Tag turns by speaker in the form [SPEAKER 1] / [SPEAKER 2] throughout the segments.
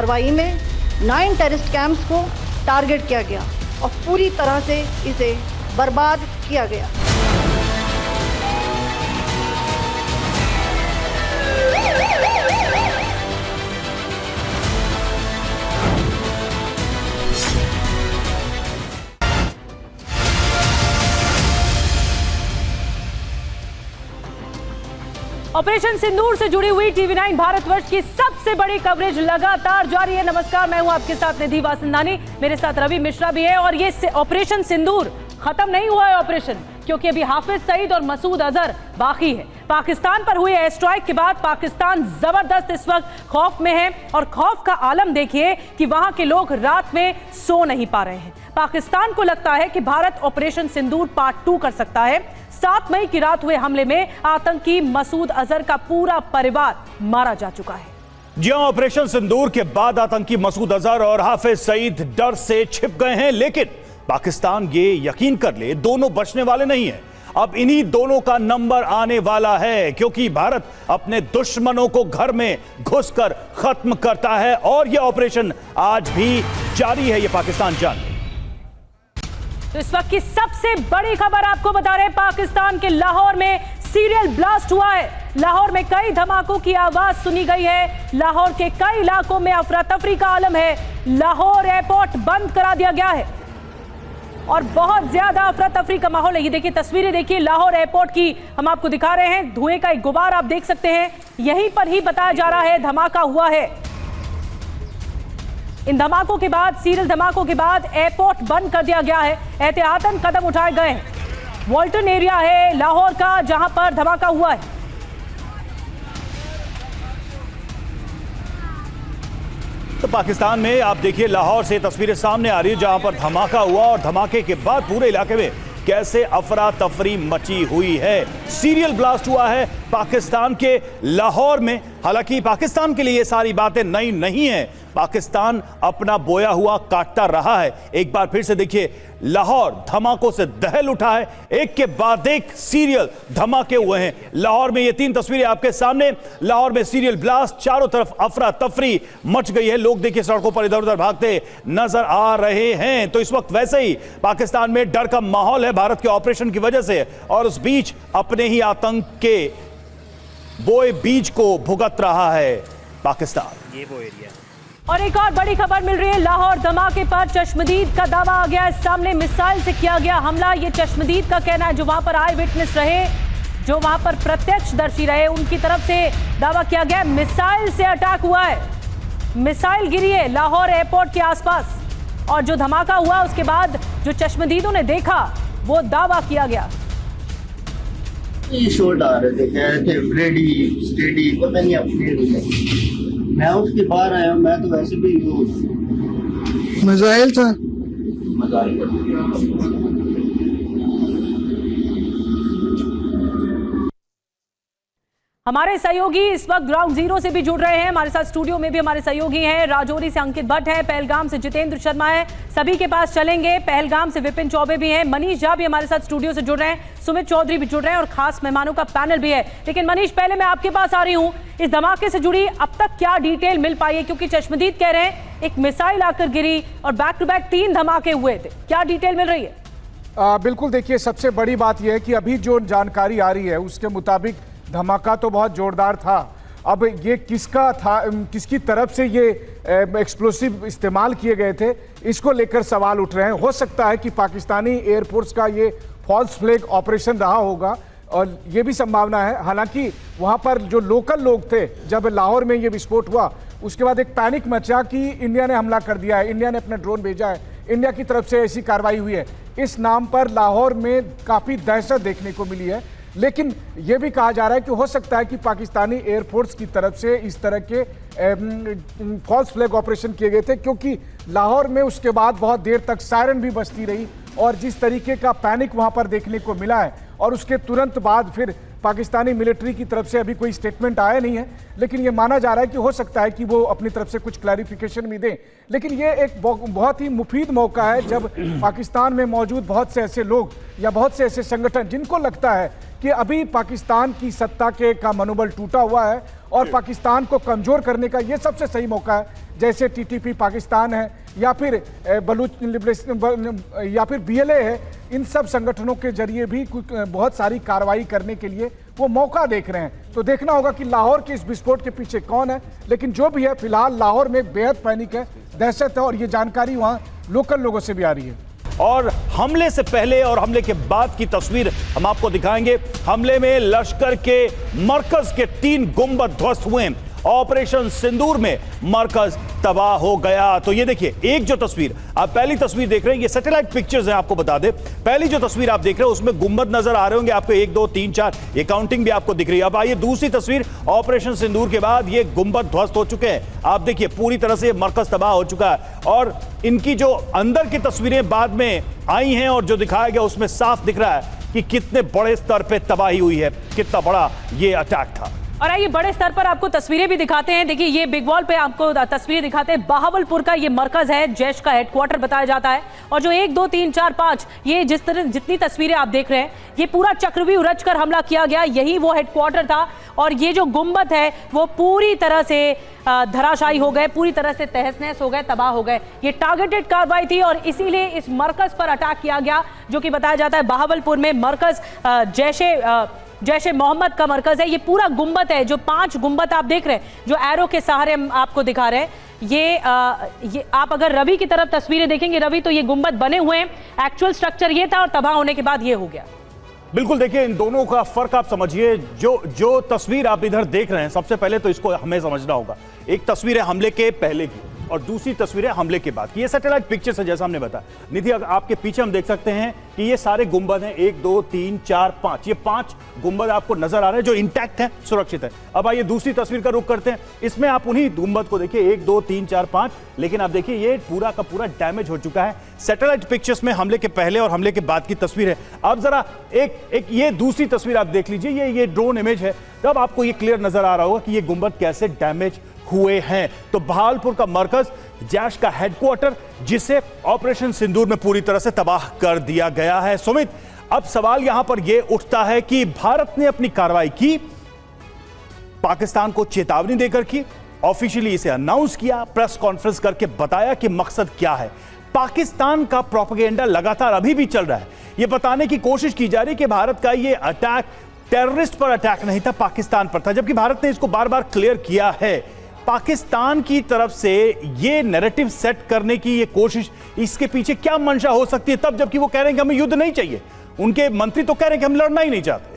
[SPEAKER 1] कार्रवाई में 9 terrorist camps को टारगेट किया गया और पूरी तरह से इसे बर्बाद किया गया।
[SPEAKER 2] ऑपरेशन सिंदूर से जुड़ी हुई टीवी9 भारतवर्ष की सबसे बड़ी कवरेज लगातार जारी है। नमस्कार, मैं हूं आपके साथ निधि वासंदानी, मेरे साथ रवि मिश्रा भी है। और ये ऑपरेशन सिंदूर खत्म नहीं हुआ है ऑपरेशन, क्योंकि अभी हाफिज सईद और मसूद अजहर बाकी है। पाकिस्तान पर हुए एयर स्ट्राइक के बाद पाकिस्तान जबरदस्त इस वक्त खौफ में है और खौफ का आलम देखिए कि वहां के लोग रात में सो नहीं पा रहे हैं। पाकिस्तान को लगता है कि भारत ऑपरेशन सिंदूर पार्ट 2 कर सकता है। 7 मई की रात हुए हमले में आतंकी मसूद अजहर का पूरा परिवार मारा जा चुका है।
[SPEAKER 3] जी हां, ऑपरेशन सिंदूर के बाद आतंकी मसूद अजहर और हाफिज सईद डर से छिप गए हैं, लेकिन पाकिस्तान ये यकीन कर ले दोनों बचने वाले नहीं हैं। अब इन्हीं दोनों का नंबर आने वाला है, क्योंकि भारत अपने दुश्मनों को घर में घुसकर खत्म करता है और यह ऑपरेशन आज भी जारी है, यह पाकिस्तान जाने।
[SPEAKER 2] तो इस वक्त की सबसे बड़ी खबर आपको बता रहे हैं, पाकिस्तान के लाहौर में सीरियल ब्लास्ट हुआ है। लाहौर में कई धमाकों की आवाज सुनी गई है। लाहौर के कई इलाकों में अफरा तफरी का आलम है। लाहौर एयरपोर्ट बंद करा दिया गया है और बहुत ज्यादा अफरा तफरी का माहौल है। ये देखिए तस्वीरें, देखिए लाहौर एयरपोर्ट की हम आपको दिखा रहे हैं। धुएं का एक गुबार आप देख सकते हैं। यहीं पर ही बताया जा रहा है धमाका हुआ है। इन धमाकों के बाद, सीरियल धमाकों के बाद एयरपोर्ट बंद कर दिया गया है। एहतियातन कदम उठाए गए हैं। वॉल्टन एरिया है लाहौर का जहां पर धमाका हुआ है।
[SPEAKER 3] तो पाकिस्तान में आप देखिए लाहौर से तस्वीरें सामने आ रही है जहां पर धमाका हुआ और धमाके के बाद पूरे इलाके में कैसे अफरा तफरी मची हुई है। सीरियल ब्लास्ट हुआ है पाकिस्तान के लाहौर में। हालांकि पाकिस्तान के लिए ये सारी बातें नई नहीं है, पाकिस्तान अपना बोया हुआ काटता रहा है। एक बार फिर से देखिए लाहौर धमाकों से दहल उठा है, एक के बाद एक सीरियल धमाके हुए हैं। लाहौर में ये 3 तस्वीरें आपके सामने। लाहौर में सीरियल ब्लास्ट, चारों तरफ अफरा तफरी मच गई है। लोग देखिए सड़कों पर इधर उधर भागते नजर आ रहे हैं। तो इस वक्त वैसे ही पाकिस्तान में डर का माहौल है भारत के ऑपरेशन की वजह से, और उस बीच अपने ही आतंक के बोए बीज को भुगत रहा है पाकिस्तान।
[SPEAKER 4] ये वो एरिया।
[SPEAKER 2] और एक और बड़ी खबर मिल रही है, लाहौर धमाके पर चश्मदीद का दावा आ गया है सामने। मिसाइल से किया गया हमला, ये चश्मदीद का कहना है। जो वहां पर आए विटनेस रहे, जो वहां पर प्रत्यक्षदर्शी रहे, उनकी तरफ से दावा किया गया मिसाइल से अटैक हुआ है। मिसाइल गिरी है लाहौर एयरपोर्ट के आसपास और जो धमाका हुआ उसके बाद जो चश्मदीदों ने देखा वो दावा किया गया।
[SPEAKER 5] शॉट आ रहे थे, कह रहे थे रेडी स्टेडी, पता नहीं अपने। मैं उसके बाहर आया हूँ, मैं तो वैसे भी
[SPEAKER 6] मिसाइल था।
[SPEAKER 2] हमारे सहयोगी इस वक्त ग्राउंड जीरो से भी जुड़ रहे हैं। हमारे साथ स्टूडियो में भी हमारे सहयोगी हैं। राजौरी से अंकित भट्ट है, पहलगाम से जितेंद्र शर्मा है, सभी के पास चलेंगे। पहलगाम से विपिन चौबे भी हैं, मनीष झा भी हमारे साथ स्टूडियो से जुड़ रहे हैं, सुमित चौधरी भी जुड़ रहे हैं और खास मेहमानों का पैनल भी है। लेकिन मनीष, पहले मैं आपके पास आ रही हूँ, इस धमाके से जुड़ी अब तक क्या डिटेल मिल पाई है? क्योंकि चश्मदीद कह रहे हैं एक मिसाइल आकर गिरी और बैक टू बैक 3 धमाके हुए थे, क्या डिटेल मिल रही है?
[SPEAKER 6] बिल्कुल, देखिए सबसे बड़ी बात यह है कि अभी जो जानकारी आ रही है उसके मुताबिक धमाका तो बहुत जोरदार था। अब ये किसका था, किसकी तरफ से ये एक्सप्लोसिव इस्तेमाल किए गए थे, इसको लेकर सवाल उठ रहे हैं। हो सकता है कि पाकिस्तानी एयरफोर्स का ये फॉल्स फ्लैग ऑपरेशन रहा होगा और ये भी संभावना है। हालांकि वहाँ पर जो लोकल लोग थे, जब लाहौर में ये विस्फोट हुआ उसके बाद एक पैनिक मचा कि इंडिया ने हमला कर दिया है, इंडिया ने अपना ड्रोन भेजा है, इंडिया की तरफ से ऐसी कार्रवाई हुई है। इस नाम पर लाहौर में काफ़ी दहशत देखने को मिली है। लेकिन यह भी कहा जा रहा है कि हो सकता है कि पाकिस्तानी एयरफोर्स की तरफ से इस तरह के फॉल्स फ्लैग ऑपरेशन किए गए थे, क्योंकि लाहौर में उसके बाद बहुत देर तक सायरन भी बजती रही और जिस तरीके का पैनिक वहां पर देखने को मिला है, और उसके तुरंत बाद फिर पाकिस्तानी मिलिट्री की तरफ से अभी कोई स्टेटमेंट आया नहीं है। लेकिन ये माना जा रहा है कि हो सकता है कि वो अपनी तरफ से कुछ क्लैरिफिकेशन भी दें। लेकिन ये एक बहुत ही मुफीद मौका है जब पाकिस्तान में मौजूद बहुत से ऐसे लोग या बहुत से ऐसे संगठन जिनको लगता है कि अभी पाकिस्तान की सत्ता का मनोबल टूटा हुआ है और पाकिस्तान को कमजोर करने का ये सबसे सही मौका है जैसे टीटीपी पाकिस्तान है या फिर बलूच लिबरेशन या फिर बीएलए है, इन सब संगठनों के जरिए भी बहुत सारी कार्रवाई करने के लिए वो मौका देख रहे हैं। तो देखना होगा कि लाहौर के इस विस्फोट के पीछे कौन है, लेकिन जो भी है फिलहाल लाहौर में बेहद पैनिक है, दहशत है, और ये जानकारी वहाँ लोकल लोगों से भी आ रही है।
[SPEAKER 3] और हमले से पहले और हमले के बाद की तस्वीर हम आपको दिखाएंगे। हमले में लश्कर के मरकज के 3 गुंबद ध्वस्त हुए। ऑपरेशन सिंदूर में मरकज तबाह हो गया। तो ये देखिए, एक जो तस्वीर आप पहली तस्वीर देख रहे हैं, ये सैटेलाइट पिक्चर्स हैं। आपको बता दें, पहली जो तस्वीर आप देख रहे हैं उसमें गुंबद नजर आ रहे होंगे आपको, 1 2 3 4, ये काउंटिंग भी आपको दिख रही है। अब आइए दूसरी तस्वीर, ऑपरेशन सिंदूर के बाद ये गुंबद ध्वस्त हो चुके हैं। आप देखिए, पूरी तरह से मरकज तबाह हो चुका है। और इनकी जो अंदर की तस्वीरें बाद में आई हैं और जो दिखाया गया उसमें साफ दिख रहा है कि कितने बड़े स्तर पर तबाही हुई है, कितना बड़ा ये अटैक था।
[SPEAKER 2] और आइए बड़े स्तर पर आपको तस्वीरें भी दिखाते हैं। देखिए, ये बिग वॉल पे आपको तस्वीरें दिखाते हैं। बहावलपुर का ये मरकज है, जैश का हेडक्वार्टर बताया जाता है। और जो 1 2 3 4 5 ये जितनी तस्वीरें आप देख रहे हैं, ये पूरा चक्रव्यूह रचकर हमला किया गया, यही वो हेडक्वार्टर था। और ये जो गुंबद है वो पूरी तरह से धराशायी हो गए, पूरी तरह से तहस नहस हो गए, तबाह हो गए। ये टारगेटेड कार्रवाई थी और इसीलिए इस मरकज पर अटैक किया गया, जो कि बताया जाता है बहावलपुर में मरकज जैश ए मोहम्मद का मरकज है। ये पूरा गुंबद है, जो 5 गुंबद आप देख रहे हैं, जो एरो के सहारे हम आपको दिखा रहे हैं। ये आप अगर रवि की तरफ तस्वीरें देखेंगे, रवि, तो ये गुंबद बने हुए हैं। एक्चुअल स्ट्रक्चर ये था और तबाह होने के बाद ये हो गया।
[SPEAKER 3] बिल्कुल, देखिए, इन दोनों का फर्क आप समझिए। जो तस्वीर आप इधर देख रहे हैं, सबसे पहले तो इसको हमें समझना होगा। एक तस्वीर है हमले के पहले की और दूसरी तस्वीर है हमले के बाद की। ये सैटेलाइट पिक्चर्स है, जैसा हमने बताया। निधि, आपके पीछे हम देख सकते हैं कि ये सारे गुंबद हैं, 1 2 3 4 5, ये 5 गुंबद आपको नजर आ रहे हैं जो इंटैक्ट हैं, सुरक्षित है। अब आइए दूसरी तस्वीर का रुख करते हैं। इसमें आप उन्हीं गुंबद को देखिए, 1 2 3 4 5, लेकिन आप देखिए ये पूरा का पूरा डैमेज हो चुका है। सैटेलाइट पिक्चर्स में हमले के पहले और हमले के बाद की तस्वीर है। अब जरा एक ये दूसरी तस्वीर आप देख लीजिए, ये ड्रोन इमेज है, तब आपको ये क्लियर नजर आ रहा होगा कि ये गुंबद कैसे डैमेज हुए हैं। तो बहावलपुर का मरकज, जैश का हेडक्वार्टर, जिसे ऑपरेशन सिंदूर में पूरी तरह से तबाह कर दिया गया है। सुमित, अब सवाल यहां पर यह उठता है कि भारत ने अपनी कार्रवाई की, पाकिस्तान को चेतावनी देकर की, ऑफिशियली इसे अनाउंस किया, प्रेस कॉन्फ्रेंस करके बताया कि मकसद क्या है। पाकिस्तान का प्रोपेगेंडा लगातार अभी भी चल रहा है। यह बताने की कोशिश की जा रही है कि भारत का यह अटैक टेररिस्ट पर अटैक नहीं था, पाकिस्तान पर था, जबकि भारत ने इसको बार बार क्लियर किया है। पाकिस्तान की तरफ से ये नैरेटिव सेट करने की ये कोशिश, इसके पीछे क्या मंशा हो सकती है, तब जबकि वो कह रहे हैं कि हमें युद्ध नहीं चाहिए। उनके मंत्री तो कह रहे हैं कि हम लड़ना ही नहीं चाहते।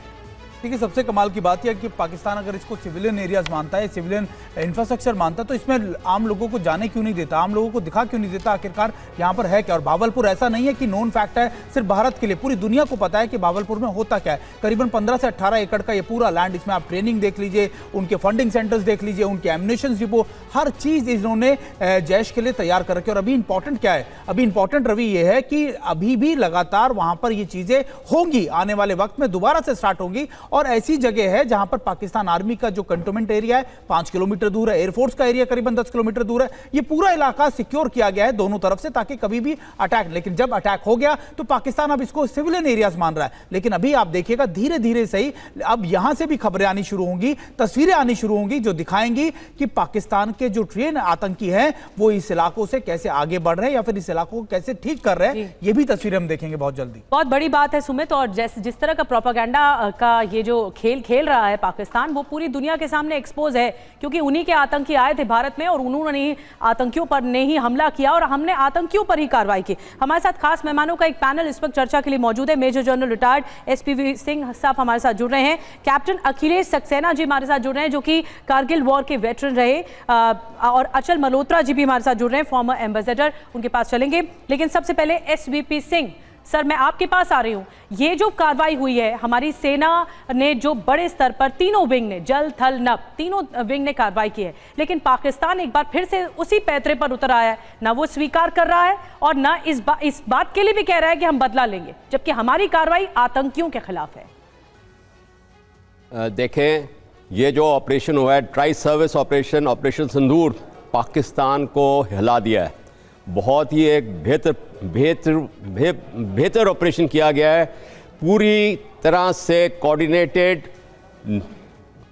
[SPEAKER 4] देखिए, सबसे कमाल की बात यह है कि पाकिस्तान अगर इसको सिविलियन एरियाज मानता है, सिविलियन इंफ्रास्ट्रक्चर मानता है, तो इसमें आम लोगों को जाने क्यों नहीं देता, आम लोगों को दिखा क्यों नहीं देता आखिरकार यहाँ पर है क्या। और बहावलपुर ऐसा नहीं है कि नोन फैक्ट है सिर्फ भारत के लिए, पूरी दुनिया को पता है कि बहावलपुर में होता क्या है। करीबन 15 से 18 एकड़ का ये पूरा लैंड, इसमें आप ट्रेनिंग देख लीजिए, उनके फंडिंग सेंटर्स देख लीजिए, उनके एम्युनिशन डिपो, हर चीज इन्होंने जैश के लिए तैयार कर रखी है। और अभी इंपॉर्टेंट क्या है, अभी इंपॉर्टेंट रवि ये है कि अभी भी लगातार वहां पर ये चीजें होंगी, आने वाले वक्त में दोबारा से स्टार्ट होंगी। और ऐसी जगह है जहां पर पाकिस्तान आर्मी का जो कंटोनमेंट एरिया है 5 किलोमीटर दूर है, एयरफोर्स का एरिया करीबन 10 किलोमीटर दूर है। ये पूरा इलाका सिक्योर किया गया है दोनों तरफ से, ताकि कभी भी अटैक, लेकिन जब अटैक हो गया तो पाकिस्तान अब इसको सिविलियन एरियाज मान रहा है। लेकिन अभी आप देखिएगा धीरे धीरे सही, अब यहां से भी खबरें आनी शुरू होंगी, तस्वीरें आनी शुरू होंगी जो दिखाएंगी कि पाकिस्तान के जो ट्रेन आतंकी हैं वो इस इलाकों से कैसे आगे बढ़ रहे हैं या फिर इस इलाकों को कैसे ठीक कर रहे हैं। ये भी तस्वीरें हम देखेंगे बहुत जल्दी।
[SPEAKER 2] बहुत बड़ी बात है सुमित, और जिस तरह का प्रोपेगेंडा का ये जो खेल खेल रहा है पाकिस्तान, वो पूरी दुनिया के सामने एक्सपोज है, क्योंकि उन्हीं के आतंकी आए थे भारत में और उन्होंने ही आतंकियों पर ने ही हमला किया और हमने आतंकियों पर ही कार्रवाई की। हमारे साथ खास मेहमानों का एक पैनल इस वक्त चर्चा के लिए मौजूद है। Major general retired SP Singh साहब हमारे साथ जुड़ रहे हैं, कैप्टन अखिलेश सक्सेना जी हमारे साथ जुड़ रहे हैं जो कि कारगिल वॉर के वेटरन रहे, और अचल मल्होत्रा जी भी हमारे साथ जुड़ रहे हैं, फॉर्मर एम्बेसडर, उनके पास चलेंगे। लेकिन सबसे पहले एसवीपी सिंह सर, मैं आपके पास आ रही हूं। ये जो कार्रवाई हुई है, हमारी सेना ने जो बड़े स्तर पर तीनों विंग ने, जल थल नभ तीनों विंग ने कार्रवाई की है, लेकिन पाकिस्तान एक बार फिर से उसी पैतरे पर उतर आया है। ना वो स्वीकार कर रहा है और ना इस बात के लिए भी कह रहा है कि हम बदला लेंगे, जबकि हमारी कार्रवाई आतंकियों के खिलाफ है।
[SPEAKER 7] देखें, ये जो ऑपरेशन हुआ है, ट्राई सर्विस ऑपरेशन, ऑपरेशन सिंदूर, पाकिस्तान को हिला दिया है। बहुत ही एक बेहतर ऑपरेशन किया गया है, पूरी तरह से कोऑर्डिनेटेड,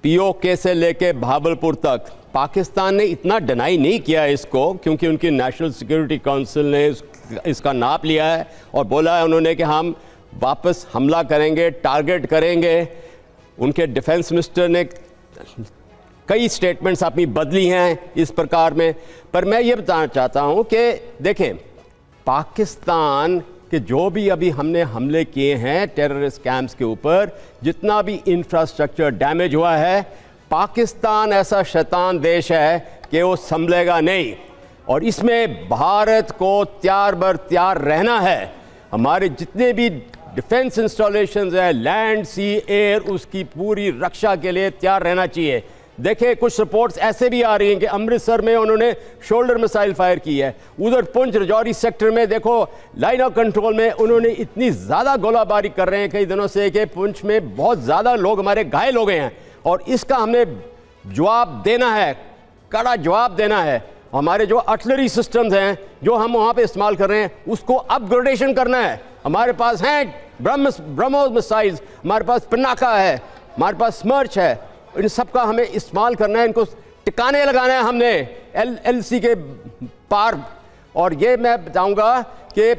[SPEAKER 7] पीओके से लेके बहावलपुर तक पाकिस्तान ने इतना डिनाई नहीं किया इसको, क्योंकि उनकी नेशनल सिक्योरिटी काउंसिल ने इसका नाप लिया है और बोला है उन्होंने कि हम वापस हमला करेंगे, टारगेट करेंगे। उनके डिफेंस मिनिस्टर ने कई स्टेटमेंट्स अपनी बदली हैं इस प्रकार में। पर मैं ये बताना चाहता हूँ कि देखें, पाकिस्तान के जो भी अभी हमने हमले किए हैं टेररिस्ट कैंप्स के ऊपर, जितना भी इंफ्रास्ट्रक्चर डैमेज हुआ है, पाकिस्तान ऐसा शैतान देश है कि वो संभलेगा नहीं। और इसमें भारत को त्यार बर त्यार रहना है। हमारे जितने भी डिफेंस इंस्टॉलेशंस हैं, लैंड, सी, एयर, उसकी पूरी रक्षा के लिए तैयार रहना चाहिए। देखिए, कुछ रिपोर्ट्स ऐसे भी आ रही हैं कि अमृतसर में उन्होंने शोल्डर मिसाइल फायर की है। उधर पुंछ रजौरी सेक्टर में देखो, लाइन ऑफ कंट्रोल में उन्होंने इतनी ज़्यादा गोलाबारी कर रहे हैं कई दिनों से कि पुंछ में बहुत ज़्यादा लोग हमारे घायल हो गए हैं। और इसका हमने जवाब देना है, कड़ा जवाब देना है। हमारे जो आर्टिलरी सिस्टम्स हैं जो हम वहाँ पे इस्तेमाल कर रहे हैं, उसको अपग्रेडेशन करना है। हमारे पास हैं ब्रह्मोस मिसाइल्स, हमारे पास पिनाका है, हमारे पास स्मर्च है। इन सब का हमें इस्तेमाल करना है, इनको टिकाने लगाना है हमने LLC के पार। और ये मैं बताऊंगा कि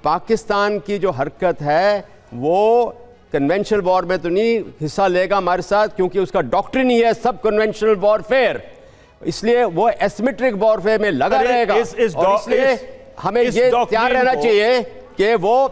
[SPEAKER 7] पाकिस्तान की जो हरकत है वो कन्वेंशनल वॉर में तो नहीं हिस्सा लेगा हमारे साथ, क्योंकि उसका डॉक्ट्रिन ही है सब कन्वेंशनल वॉरफेयर, इसलिए वो एसिमेट्रिक वॉरफेयर में लगा रहेगा। और इसलिए हमें ये तैयार रहना चाहिए कि वो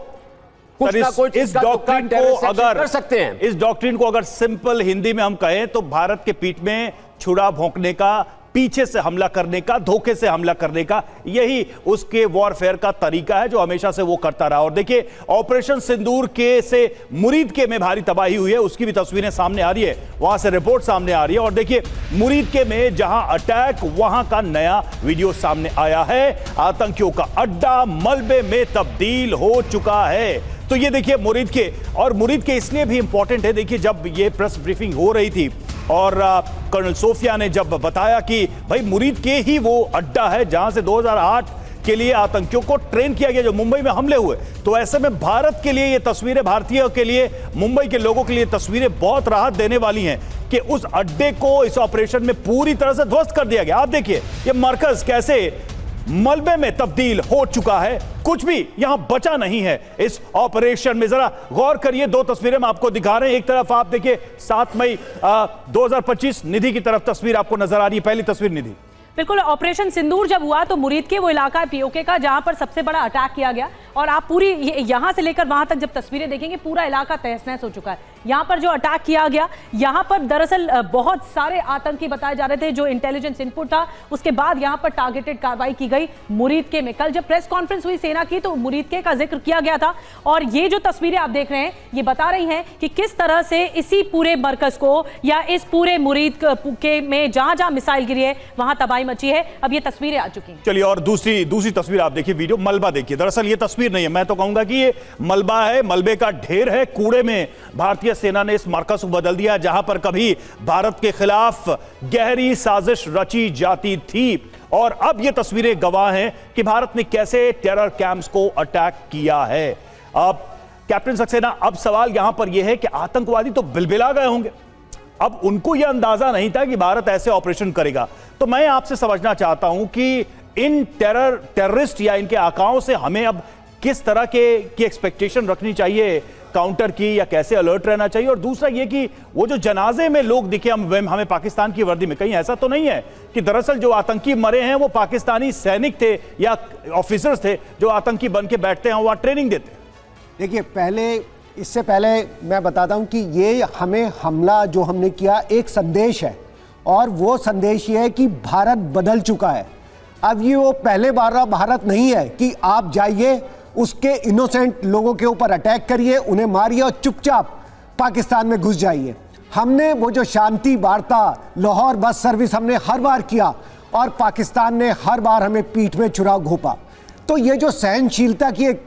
[SPEAKER 7] कुछ ना कुछ
[SPEAKER 3] इस डॉक्ट्रिन को अगर
[SPEAKER 7] कर सकते हैं।
[SPEAKER 3] इस डॉक्ट्रिन को अगर सिंपल हिंदी में हम कहें तो भारत के पीठ में छुरा भोंकने का, पीछे से हमला करने का, धोखे से हमला करने का, यही उसके वॉरफेयर का तरीका है जो हमेशा से वो करता रहा। और देखिए, ऑपरेशन सिंदूर के से मुरीद के में भारी तबाही हुई है, उसकी भी तस्वीरें सामने आ रही है, वहां से रिपोर्ट सामने आ रही है। और देखिए, मुरीद के में जहां अटैक, वहां का नया वीडियो सामने आया है। आतंकियों का अड्डा मलबे में तब्दील हो चुका है। तो ये देखिए मुरीद के, और मुरीद के इसलिए भी इंपॉर्टेंट है। देखिए, जब ये प्रेस ब्रीफिंग हो रही थी और कर्नल सोफिया ने जब बताया कि भाई मुरीद के ही वो अड्डा है जहां से 2008 के लिए आतंकियों को ट्रेन किया गया जो मुंबई में हमले हुए, तो ऐसे में भारत के लिए ये तस्वीरें, भारतीयों के लिए, मुंबई के लोगों के लिए तस्वीरें बहुत राहत देने वाली हैं कि उस अड्डे को इस ऑपरेशन में पूरी तरह से ध्वस्त कर दिया गया। आप देखिए ये मरकज कैसे मलबे में तब्दील हो चुका है, कुछ भी यहां बचा नहीं है इस ऑपरेशन में। जरा गौर करिए, दो तस्वीरें हम आपको दिखा रहे हैं। एक तरफ आप देखिए 7 मई 2025 निधि की तरफ तस्वीर आपको नजर आ रही है। पहली तस्वीर निधि।
[SPEAKER 2] बिल्कुल, ऑपरेशन सिंदूर जब हुआ तो मुरीद के वो इलाका है पीओके का जहां पर सबसे बड़ा अटैक किया गया, और आप पूरी यहां से लेकर वहां तक जब तस्वीरें देखेंगे पूरा इलाका तहस-नहस हो चुका है। यहां पर जो अटैक किया गया, यहां पर दरअसल बहुत सारे आतंकी बताए जा रहे थे, जो इंटेलिजेंस इनपुट था उसके बाद यहां पर टारगेटेड कार्रवाई की गई मुरीद के में। कल जब प्रेस कॉन्फ्रेंस हुई सेना की तो मुरीद के का जिक्र किया गया था, और ये जो तस्वीरें आप देख रहे हैं ये बता रही हैं कि किस तरह से इसी पूरे मरकज को या इस पूरे मुरीद के में जहां जहां मिसाइल गिरी है वहां तबाही मची है। अब ये तस्वीरें आ चुकी हैं।
[SPEAKER 3] चलिए, और दूसरी तस्वीर आप देखिए, वीडियो मलबा देखिए। दरअसल ये तस्वीर नहीं है, मैं तो कहूंगा कि ये मलबा है, मलबे का ढेर है। कूड़े में भारतीय सेना ने इस मरकज को बदल दिया जहां पर कभी भारत के खिलाफ गहरी साजिश रची जाती थी। और अब ये तस्वीरें गवाह हैं कि भारत ने कैसे टेरर कैंप्स को अटैक किया है। अब कैप्टन सक्सेना, अब सवाल यहां पर यह है कि आतंकवादी तो बिलबिला गए होंगे, अब उनको यह अंदाजा नहीं था कि भारत ऐसे ऑपरेशन करेगा। तो मैं आपसे समझना चाहता हूं कि इन टेररिस्ट या इनके आकाओं से हमें अब किस तरह की एक्सपेक्टेशन रखनी चाहिए, काउंटर की, या कैसे अलर्ट रहना चाहिए। और दूसरा ये कि वो जो जनाजे में लोग दिखे हमें पाकिस्तान की वर्दी में, कहीं ऐसा तो नहीं है कि दरअसल जो आतंकी मरे हैं वो पाकिस्तानी सैनिक थे या ऑफिसर्स थे जो आतंकी बन के बैठते हैं वहां ट्रेनिंग देते हैं?
[SPEAKER 8] देखिए, इससे पहले मैं बताता हूं कि ये हमें हमला जो हमने किया एक संदेश है, और वो संदेश ये है कि भारत बदल चुका है। अब ये वो पहले बार भारत नहीं है कि आप जाइए उसके इनोसेंट लोगों के ऊपर अटैक करिए, उन्हें मारिए और चुपचाप पाकिस्तान में घुस जाइए। हमने वो जो शांति वार्ता, लाहौर बस सर्विस हमने हर बार किया, और पाकिस्तान ने हर बार हमें पीठ में छुरा घोंपा। तो ये जो सहनशीलता की एक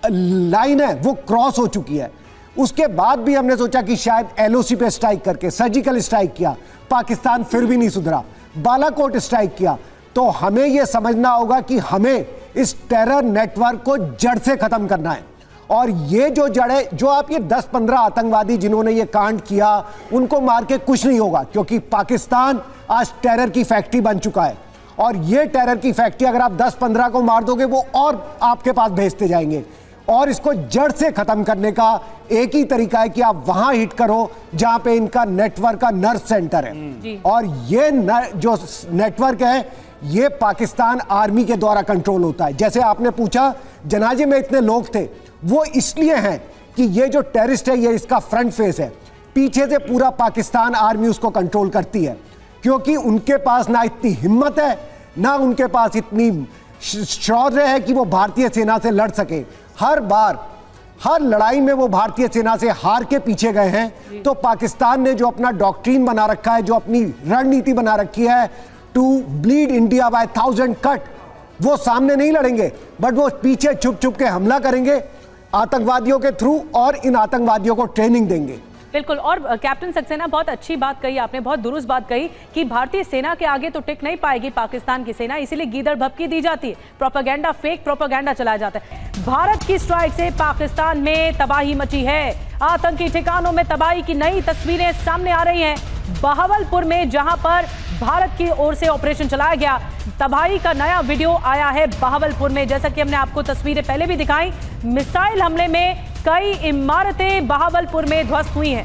[SPEAKER 8] लाइन है वो क्रॉस हो चुकी है। उसके बाद भी हमने सोचा कि शायद LOC पे स्ट्राइक करके, सर्जिकल स्ट्राइक किया, पाकिस्तान फिर भी नहीं सुधरा, बालाकोट स्ट्राइक किया। तो हमें यह समझना होगा कि हमें इस टेरर नेटवर्क को जड़ से खत्म करना है, और ये जो जड़े, जो आप ये 10-15 आतंकवादी जिन्होंने ये कांड किया, उनको मार के कुछ नहीं होगा, क्योंकि पाकिस्तान आज टेरर की फैक्ट्री बन चुका है। और ये टेरर की फैक्ट्री अगर आप 10-15 को मार दोगे, वो और आपके पास भेजते जाएंगे। और इसको जड़ से खत्म करने का एक ही तरीका है कि आप वहां हिट करो जहां पे इनका नेटवर्क का नर्व सेंटर है। और ये जो नेटवर्क है, ये पाकिस्तान आर्मी के द्वारा कंट्रोल होता है। जैसे आपने पूछा जनाजे में इतने लोग थे, वो इसलिए हैं कि ये जो टेररिस्ट है, ये इसका फ्रंट फेस है। पीछे से पूरा पाकिस्तान आर्मी उसको कंट्रोल करती है, क्योंकि उनके पास ना इतनी हिम्मत है, ना उनके पास इतनी शौर्य है कि वो भारतीय सेना से लड़ सके। हर बार हर लड़ाई में वो भारतीय सेना से हार के पीछे गए हैं। तो पाकिस्तान ने जो अपना डॉक्ट्रिन बना रखा है, जो अपनी रणनीति बना रखी है, to bleed India by 1000 cut, वो सामने नहीं लड़ेंगे, बट वो पीछे छुप छुप के हमला करेंगे आतंकवादियों के थ्रू, और इन आतंकवादियों को ट्रेनिंग देंगे।
[SPEAKER 2] बिल्कुल। और कैप्टन सक्सेना, बहुत अच्छी बात कही आपने, बहुत दुरुस्त बात कही कि भारतीय सेना के आगे तो टिक नहीं पाएगी पाकिस्तान की सेना, इसीलिए गीदड़ भभकी दी जाती है, प्रोपेगेंडा, फेक प्रोपेगेंडा चलाया जाता है। भारत की स्ट्राइक से पाकिस्तान में तबाही मची है, आतंकी ठिकानों में तबाही की नई तस्वीरें सामने आ रही हैं। बहावलपुर में जहां पर भारत की ओर से ऑपरेशन चलाया गया, तबाही का नया वीडियो आया है बहावलपुर में। जैसा कि हमने आपको तस्वीरें पहले भी दिखाई, मिसाइल हमले में कई इमारतें बहावलपुर में ध्वस्त हुई हैं।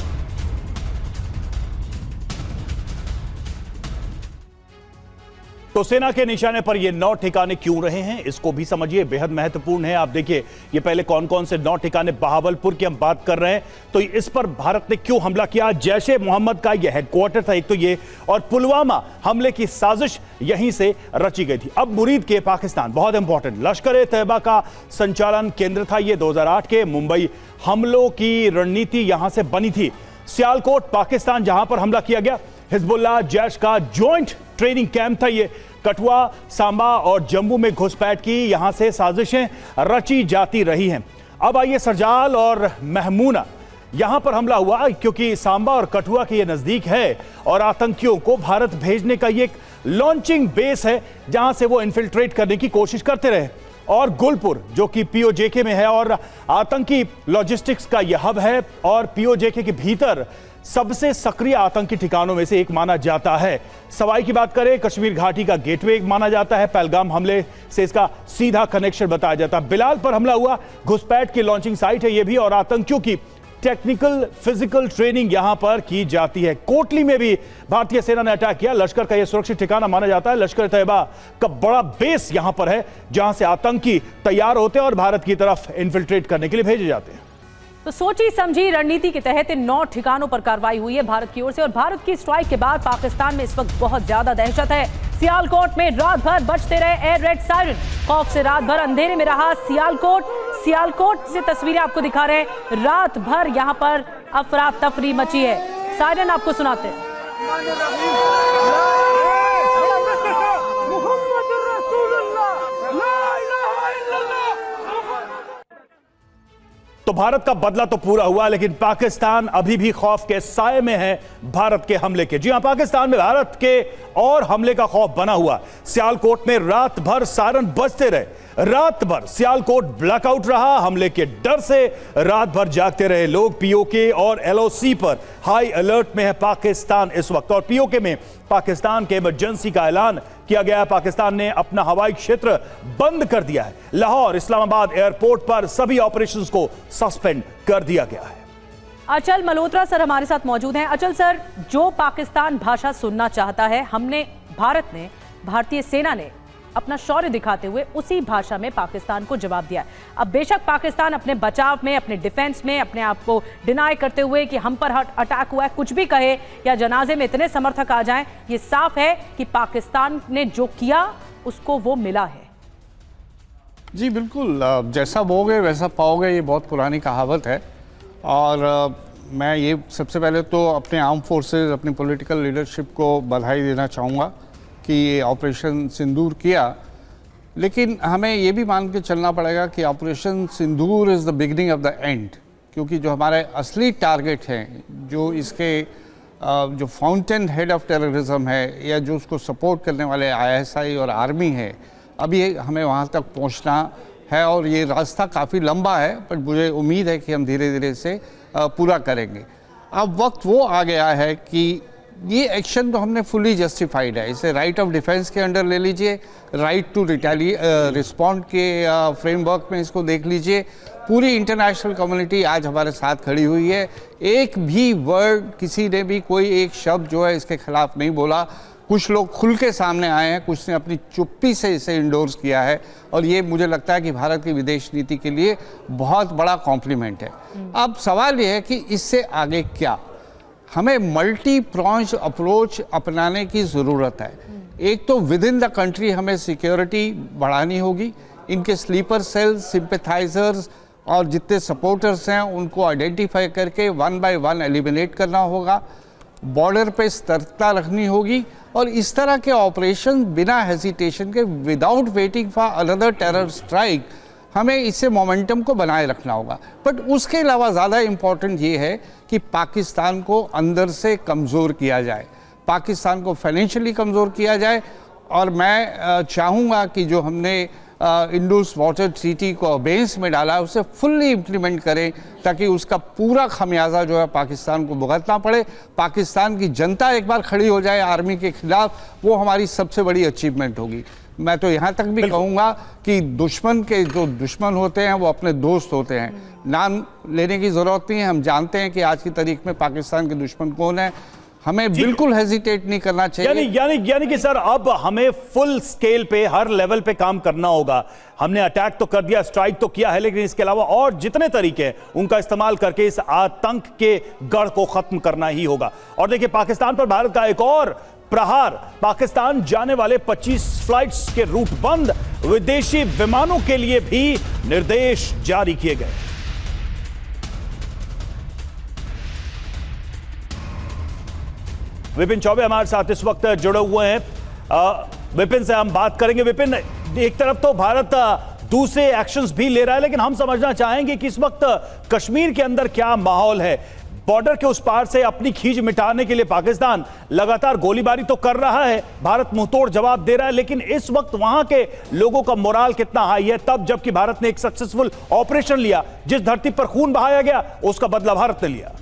[SPEAKER 3] तो सेना के निशाने पर ये 9 ठिकाने क्यों रहे हैं, इसको भी समझिए, बेहद महत्वपूर्ण है। आप देखिए, ये पहले कौन कौन से 9 ठिकाने बहावलपुर की हम बात कर रहे हैं, तो इस पर भारत ने क्यों हमला किया। जैश ए मोहम्मद का ये हेडक्वार्टर था एक तो ये, और पुलवामा हमले की साजिश यहीं से रची गई थी। अब मुरीद के पाकिस्तान, बहुत इंपॉर्टेंट, लश्कर ए तैयबा का संचालन केंद्र था ये। 2008 के मुंबई हमलों की रणनीति यहां से बनी थी। सियालकोट पाकिस्तान, जहां पर हमला किया गया, हिजबुल्लाह जैश का जॉइंट ट्रेनिंग कैंप था ये। कठुआ, सांबा और जम्मू में घुसपैठ की यहां से साजिशें रची जाती रही हैं। अब आइए सरजाल और महमूना, यहां पर हमला हुआ क्योंकि सांबा और कठुआ के ये नजदीक है और आतंकियों को भारत भेजने का ये एक लॉन्चिंग बेस है जहां से वो इन्फिल्ट्रेट करने की कोशिश करते रहे। और गुलपुर जो कि पीओजेके में है और आतंकी लॉजिस्टिक्स का यह हब है, और पीओजेके के भीतर सबसे सक्रिय आतंकी ठिकानों में से एक माना जाता है। सवाई की बात करें, कश्मीर घाटी का गेटवे माना जाता है। पहलगाम हमले से इसका सीधा कनेक्शन बताया जाता है। बिलाल पर हमला हुआ, घुसपैठ की लॉन्चिंग साइट है यह भी, और आतंकियों की टेक्निकल फिजिकल ट्रेनिंग यहां पर की जाती है। कोटली में भी भारतीय सेना ने अटैक किया। लश्कर का यह सुरक्षित ठिकाना माना जाता है। लश्कर तैयबा का बड़ा बेस यहां पर है जहां से आतंकी तैयार होते हैं और भारत की तरफ इन्फिल्ट्रेट करने के लिए भेजे जाते हैं।
[SPEAKER 2] तो सोची समझी रणनीति के तहत इन 9 ठिकानों पर कार्रवाई हुई है भारत की ओर से। और भारत की स्ट्राइक के बाद पाकिस्तान में इस वक्त बहुत ज्यादा दहशत है। सियालकोट में रात भर बजते रहे एयर रेड सायरन, खौफ से रात भर अंधेरे में रहा सियालकोट से तस्वीरें आपको दिखा रहे हैं। रात भर यहां पर अफरा तफरी मची है। सायरन आपको सुनाते हैं।
[SPEAKER 3] तो भारत का बदला तो पूरा हुआ, लेकिन पाकिस्तान अभी भी खौफ के साए में है भारत के हमले के। जी हां, पाकिस्तान में भारत के और हमले का खौफ बना हुआ। सियालकोट में रात भर सायरन बजते रहे, रात भर सियालकोट ब्लैकआउट रहा। हमले के डर से रात भर जागते रहे लोग। पीओके और एलओसी पर हाई अलर्ट में है पाकिस्तान इस वक्त, और पीओके में पाकिस्तान के इमरजेंसी का ऐलान किया गया है। पाकिस्तान ने अपना हवाई क्षेत्र बंद कर दिया है। लाहौर, इस्लामाबाद एयरपोर्ट पर सभी ऑपरेशंस को सस्पेंड कर दिया गया है।
[SPEAKER 2] अचल मल्होत्रा सर हमारे साथ मौजूद हैं। अचल सर, जो पाकिस्तान भाषा सुनना चाहता है, भारतीय सेना ने अपना शौर्य दिखाते हुए उसी भाषा में पाकिस्तान को जवाब दिया। अब बेशक पाकिस्तान अपने बचाव में, अपने डिफेंस में अपने आप को डिनाई करते हुए कि हम पर अटैक हुआ है कुछ भी कहे, या जनाजे में इतने समर्थक आ जाएं, ये साफ है कि पाकिस्तान ने जो किया उसको वो मिला है।
[SPEAKER 9] जी बिल्कुल, जैसा बोगे वैसा पाओगे, ये बहुत पुरानी कहावत है। और मैं ये सबसे पहले तो अपने आर्म फोर्सेस, अपनी पॉलिटिकल लीडरशिप को बधाई देना चाहूँगा कि ये ऑपरेशन सिंदूर किया। लेकिन हमें ये भी मान के चलना पड़ेगा कि operation Sindoor is the beginning of the end, क्योंकि जो हमारे असली टारगेट हैं, जो इसके जो फाउंटेन हेड ऑफ टेररिज्म है, या जो उसको सपोर्ट करने वाले ISI और आर्मी है, अभी हमें वहाँ तक पहुँचना है और ये रास्ता काफ़ी लंबा है, पर मुझे उम्मीद है कि हम धीरे धीरे इसे पूरा करेंगे। अब वक्त वो आ गया है कि ये एक्शन तो हमने फुली जस्टिफाइड है, इसे राइट ऑफ डिफेंस के अंडर ले लीजिए, राइट टू रिस्पॉन्ड के फ्रेमवर्क में इसको देख लीजिए। पूरी इंटरनेशनल कम्युनिटी आज हमारे साथ खड़ी हुई है, एक भी वर्ड, किसी ने भी कोई एक शब्द जो है इसके खिलाफ नहीं बोला। कुछ लोग खुल के सामने आए हैं, कुछ ने अपनी चुप्पी से इसे इंडोर्स किया है, और ये मुझे लगता है कि भारत की विदेश नीति के लिए बहुत बड़ा कॉम्प्लीमेंट है। अब सवाल ये है कि इससे आगे क्या, हमें मल्टी प्रॉन्ज अप्रोच अपनाने की ज़रूरत है। एक तो विद इन द कंट्री हमें सिक्योरिटी बढ़ानी होगी, इनके स्लीपर सेल्स, सिंपैथाइजर्स और जितने सपोर्टर्स हैं उनको आइडेंटिफाई करके वन बाय वन एलिमिनेट करना होगा। बॉर्डर पे सतर्कता रखनी होगी और इस तरह के ऑपरेशन बिना हेजिटेशन के, without waiting for another terror strike, हमें इससे मोमेंटम को बनाए रखना होगा। बट उसके अलावा ज़्यादा इम्पॉर्टेंट ये है कि पाकिस्तान को अंदर से कमज़ोर किया जाए, पाकिस्तान को फाइनेंशियली कमज़ोर किया जाए। और मैं चाहूँगा कि जो हमने इंडस वाटर ट्रीटी को अबेंस में डाला है उसे फुल्ली इम्प्लीमेंट करें, ताकि उसका पूरा खमियाजा जो है पाकिस्तान को भुगतना पड़े। पाकिस्तान की जनता एक बार खड़ी हो जाए आर्मी के खिलाफ, वो हमारी सबसे बड़ी अचीवमेंट होगी। मैं तो यहाँ तक भी कहूँगा कि दुश्मन के जो दुश्मन होते हैं वो अपने दोस्त होते हैं, नाम लेने की ज़रूरत नहीं है। हम जानते हैं कि आज की तारीख में पाकिस्तान के दुश्मन कौन है, हमें बिल्कुल हेजिटेट नहीं करना चाहिए।
[SPEAKER 3] यानी कि सर अब हमें फुल स्केल पे हर लेवल पे काम करना होगा। हमने अटैक तो कर दिया, स्ट्राइक तो किया है, लेकिन इसके अलावा और जितने तरीके हैं उनका इस्तेमाल करके इस आतंक के गढ़ को खत्म करना ही होगा। और देखिए, पाकिस्तान पर भारत का एक और प्रहार, पाकिस्तान जाने वाले 25 फ्लाइट्स के रूट बंद, विदेशी विमानों के लिए भी निर्देश जारी किए गए। विपिन चौबे हमारे साथ इस वक्त जुड़े हुए हैं। विपिन से हम बात करेंगे। विपिन, एक तरफ तो भारत दूसरे एक्शंस भी ले रहा है, लेकिन हम समझना चाहेंगे कि इस वक्त कश्मीर के अंदर क्या माहौल है। बॉर्डर के उस पार से अपनी खींच मिटाने के लिए पाकिस्तान लगातार गोलीबारी तो कर रहा है, भारत मुंहतोड़ जवाब दे रहा है, लेकिन इस वक्त वहां के लोगों का मोराल कितना हाई है, तब जबकि भारत ने एक सक्सेसफुल ऑपरेशन लिया, जिस धरती पर खून बहाया गया उसका बदला भारत ने लिया।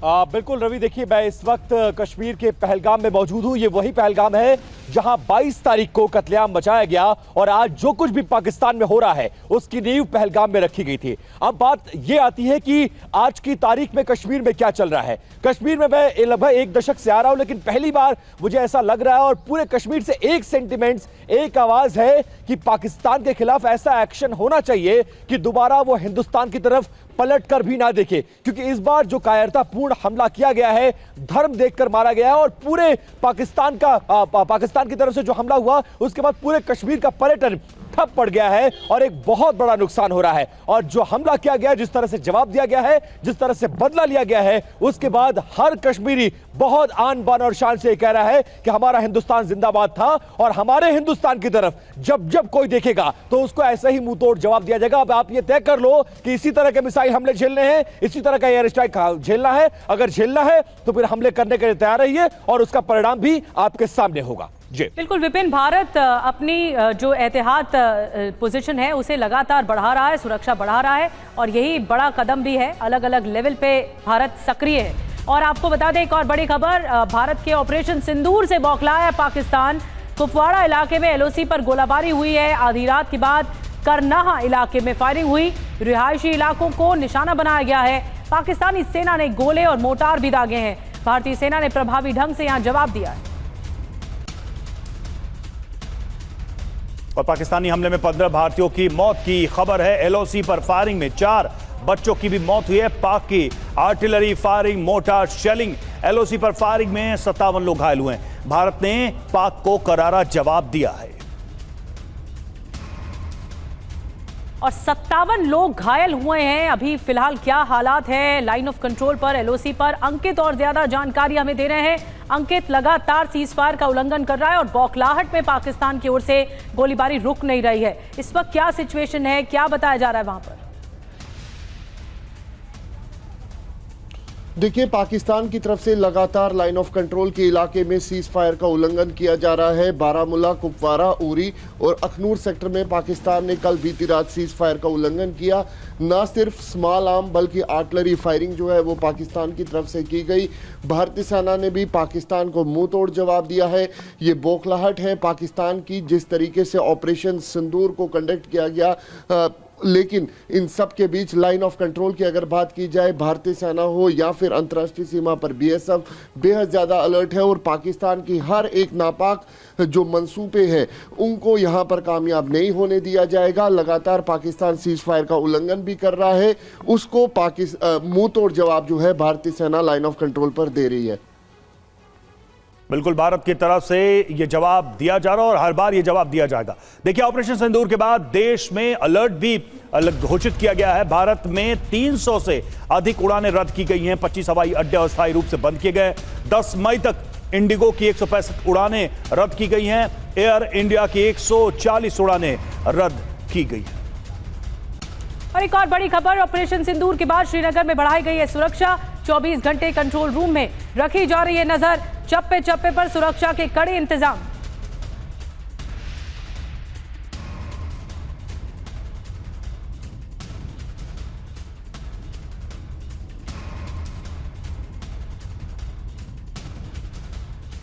[SPEAKER 10] बिल्कुल रवि, देखिए मैं इस वक्त कश्मीर के पहलगाम में मौजूद हूं। ये वही पहलगाम है जहां 22 तारीख को कत्लेआम मचाया गया और आज जो कुछ भी पाकिस्तान में हो रहा है उसकी नींव पहलगाम में रखी गई थी। अब बात यह आती है कि आज की तारीख में कश्मीर में क्या चल रहा है। कश्मीर में मैं लगभग 1 दशक से आ रहा हूं, लेकिन पहली बार मुझे ऐसा लग रहा है और पूरे कश्मीर से एक सेंटिमेंट्स, एक आवाज है कि पाकिस्तान के खिलाफ ऐसा एक्शन होना चाहिए कि दोबारा वो हिंदुस्तान की तरफ पलट कर भी ना देखे, क्योंकि इस बार जो कायरतापूर्ण हमला किया गया है, धर्म देखकर मारा गया है और पूरे पाकिस्तान की तरफ से जो हमला हुआ उसके बाद पूरे कश्मीर का पर्यटन ठप पड़ गया है और एक बहुत बड़ा नुकसान हो रहा है। और जो हमला किया गया, जिस तरह से जवाब दिया गया है, जिस तरह से बदला लिया गया है, उसके बाद हर कश्मीरी बहुत आन बान और शान से कह रहा है कि हमारा हिंदुस्तान जिंदाबाद था और हमारे हिंदुस्तान की तरफ जब जब कोई देखेगा तो उसको ऐसे ही मुंह तोड़ जवाब दिया जाएगा। अब आप ये तय कर लो कि इसी तरह के मिसाइल हमले झेलने हैं, इसी तरह का एयर स्ट्राइक झेलना है। अगर झेलना है तो फिर हमले करने के लिए तैयार रहिए और उसका परिणाम भी आपके सामने होगा। जी
[SPEAKER 2] बिल्कुल विपिन, भारत अपनी जो एहतियात पोजीशन है उसे लगातार बढ़ा रहा है, सुरक्षा बढ़ा रहा है और यही बड़ा कदम भी है। अलग अलग लेवल पे भारत सक्रिय है। और आपको बता दें एक और बड़ी खबर, भारत के ऑपरेशन सिंदूर से बौखलाया है पाकिस्तान। कुपवाड़ा इलाके में एलओसी पर गोलाबारी हुई है। आधी रात के बाद करनाहा इलाके में फायरिंग हुई, रिहायशी इलाकों को निशाना बनाया गया है। पाकिस्तानी सेना ने गोले और मोर्टार भी दागे हैं। भारतीय सेना ने प्रभावी ढंग से यहां जवाब दिया है।
[SPEAKER 3] और पाकिस्तानी हमले में 15 भारतीयों की मौत की खबर है। एलओसी पर फायरिंग में 4 बच्चों की भी मौत हुई है। पाक की artillery firing, mortar shelling, LOC पर फायरिंग में 57 लोग घायल हुए हैं। भारत ने पाक को करारा जवाब दिया है
[SPEAKER 2] और 57 लोग घायल हुए हैं। अभी फिलहाल क्या हालात है लाइन ऑफ कंट्रोल पर, एलओसी पर, अंकित और ज्यादा जानकारी हमें दे रहे हैं। अंकित, लगातार सीजफायर का उल्लंघन कर रहा है और बौखलाहट में पाकिस्तान की ओर से गोलीबारी रुक नहीं रही है। इस वक्त क्या सिचुएशन है, क्या बताया जा रहा है वहां पर?
[SPEAKER 11] देखिए, पाकिस्तान की तरफ से लगातार लाइन ऑफ कंट्रोल के इलाके में सीज फायर का उल्लंघन किया जा रहा है। बारामूला, कुपवारा, उरी और अखनूर सेक्टर में पाकिस्तान ने कल बीती रात सीज फायर का उल्लंघन किया। न सिर्फ स्मॉल आर्म बल्कि आर्टिलरी फायरिंग जो है वो पाकिस्तान की तरफ से की गई। भारतीय सेना ने भी पाकिस्तान को मुंह तोड़ जवाब दिया है। ये बौखलाहट है पाकिस्तान की, जिस तरीके से ऑपरेशन सिंदूर को कंडक्ट किया गया। लेकिन इन सब के बीच लाइन ऑफ कंट्रोल की अगर बात की जाए, भारतीय सेना हो या फिर अंतर्राष्ट्रीय सीमा पर बीएसएफ बेहद ज़्यादा अलर्ट है और पाकिस्तान की हर एक नापाक जो मंसूबे हैं उनको यहाँ पर कामयाब नहीं होने दिया जाएगा। लगातार पाकिस्तान सीज फायर का उल्लंघन भी कर रहा है, उसको मुंह तोड़ जवाब जो है भारतीय सेना लाइन ऑफ कंट्रोल पर दे रही है।
[SPEAKER 3] बिल्कुल, भारत की तरफ से यह जवाब दिया जा रहा है और हर बार यह जवाब दिया जाएगा। देखिए, ऑपरेशन सिंदूर के बाद देश में अलर्ट भी घोषित किया गया है। भारत में 300 से अधिक उड़ानें रद्द की गई हैं। 25 हवाई अड्डे अस्थायी रूप से बंद किए गए। 10 मई तक इंडिगो की 165 उड़ानें रद्द की गई हैं। एयर इंडिया की 140 उड़ानें रद्द की गई हैं।
[SPEAKER 2] और एक और बड़ी खबर, ऑपरेशन सिंदूर के बाद श्रीनगर में बढ़ाई गई है सुरक्षा। 24 घंटे कंट्रोल रूम में रखी जा रही है नजर। चप्पे चप्पे पर सुरक्षा के कड़े इंतजाम।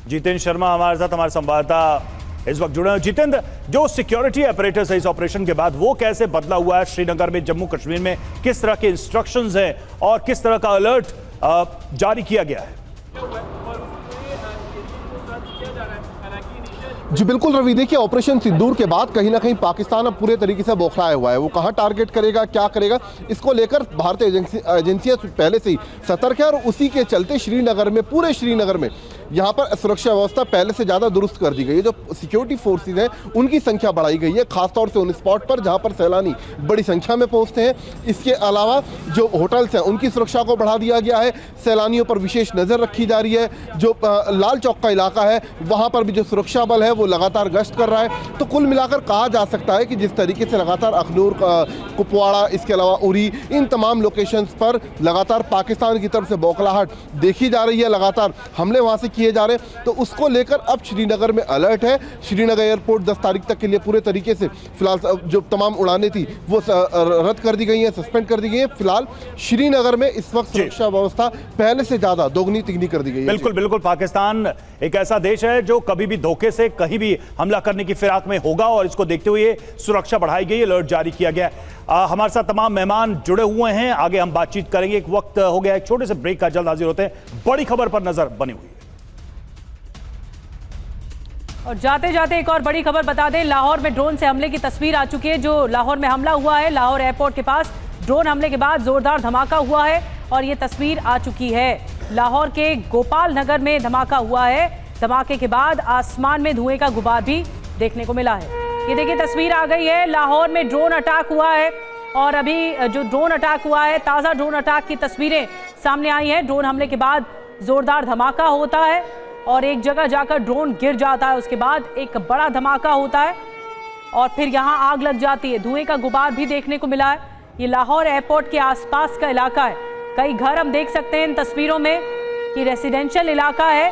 [SPEAKER 3] जितेंद्र शर्मा हमारे साथ, हमारे संवाददाता इस वक्त जुड़े हैं। जितेंद्र, जो सिक्योरिटी ऑपरेटर्स है इस ऑपरेशन के बाद वो कैसे बदला हुआ है श्रीनगर में, जम्मू कश्मीर में, किस तरह के इंस्ट्रक्शंस हैं और किस तरह का अलर्ट जारी किया गया है?
[SPEAKER 12] जी बिल्कुल रवि, देखिए ऑपरेशन सिंदूर के बाद कहीं ना कहीं पाकिस्तान अब पूरे तरीके से बौखलाया हुआ है। वो कहाँ टारगेट करेगा, क्या करेगा, इसको लेकर भारतीय एजेंसियां पहले से ही सतर्क है और उसी के चलते श्रीनगर में, पूरे श्रीनगर में यहाँ पर सुरक्षा व्यवस्था पहले से ज़्यादा दुरुस्त कर दी गई है। जो सिक्योरिटी फोर्सेज हैं उनकी संख्या बढ़ाई गई है, खासतौर से उन स्पॉट पर जहाँ पर सैलानी बड़ी संख्या में पहुँचते हैं। इसके अलावा जो होटल्स हैं उनकी सुरक्षा को बढ़ा दिया गया है। सैलानियों पर विशेष नज़र रखी जा रही है। जो लाल चौक का इलाका है वहाँ पर भी जो सुरक्षा बल है वो लगातार गश्त कर रहा है। तो कुल मिलाकर कहा जा सकता है कि जिस तरीके से लगातार अखनूर, कुपवाड़ा, इसके अलावा उरी, इन तमाम लोकेशंस पर लगातार पाकिस्तान की तरफ से बौखलाहट देखी जा रही है, लगातार हमले वहाँ से किए जा रहे हैं। तो उसको लेकर अब श्रीनगर में अलर्ट है। श्रीनगर एयरपोर्ट 10 तारीख तक के लिए पूरे तरीके से फिलहाल जो तमाम उड़ानें थी वो रद्द कर दी गई हैं, सस्पेंड कर दी गई हैं। फिलहाल श्रीनगर में इस वक्त सुरक्षा व्यवस्था पहले से ज्यादा दोगुनी तिगनी कर दी गई है।
[SPEAKER 3] बिल्कुल बिल्कुल, पाकिस्तान एक ऐसा देश है जो कभी भी धोखे से कहीं भी हमला करने की फिराक में होगा और इसको देखते हुए सुरक्षा बढ़ाई गई, अलर्ट जारी किया गया। हमारे साथ तमाम मेहमान जुड़े हुए हैं, आगे हम बातचीत करेंगे। एक वक्त हो गया एक छोटे से ब्रेक का, जल्द हाजिर होते हैं। बड़ी खबर पर नजर बनी हुई है
[SPEAKER 2] और जाते जाते एक और बड़ी खबर बता दें, लाहौर में ड्रोन से हमले की तस्वीर आ चुकी है। जो लाहौर में हमला हुआ है, लाहौर एयरपोर्ट के पास ड्रोन हमले के बाद जोरदार धमाका हुआ है और ये तस्वीर आ चुकी है। लाहौर के गोपाल नगर में धमाका हुआ है। धमाके के बाद आसमान में धुएं का गुबार भी देखने को मिला है। ये देखिए तस्वीर आ गई है, लाहौर में ड्रोन अटैक हुआ है और अभी जो ड्रोन अटैक हुआ है, ताज़ा ड्रोन अटैक की तस्वीरें सामने आई हैं। ड्रोन हमले के बाद जोरदार धमाका होता है और एक जगह जाकर ड्रोन गिर जाता है, उसके बाद एक बड़ा धमाका होता है और फिर यहाँ आग लग जाती है। धुएं का गुबार भी देखने को मिला है। ये लाहौर एयरपोर्ट के आसपास का इलाका है। कई घर हम देख सकते हैं इन तस्वीरों में कि रेसिडेंशियल इलाका है